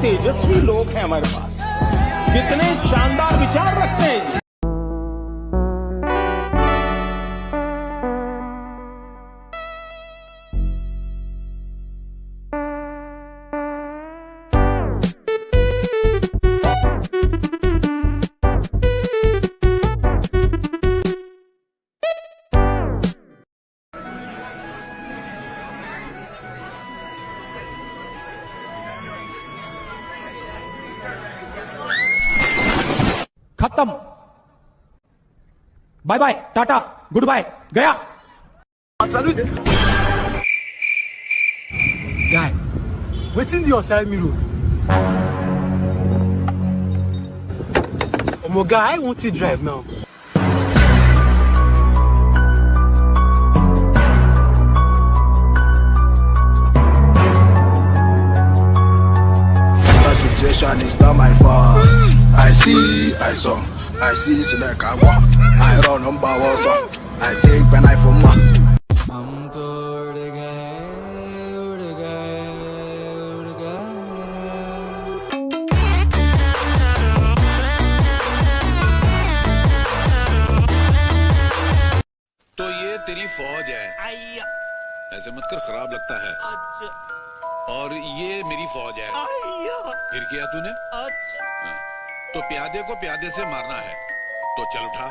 तेजस्वी लोग हैं हमारे पास, कितने शानदार विचार रखते हैं जी। खत्म, bye bye, tata, goodbye, गया। Guy, wetin dey your side mirror? Omo guy, I want to drive now. That situation is not my fault. I saw, I see so like I walk. I run number one song. I take when I from ma. हम तो उड़ गए, उड़ गए, उड़ गए। तो ये तेरी फौज है, ऐसे मत कर, खराब लगता है। और ये मेरी फौज है। फिर किया तूने? तो प्यादे को प्यादे से मारना है, तो चल उठा।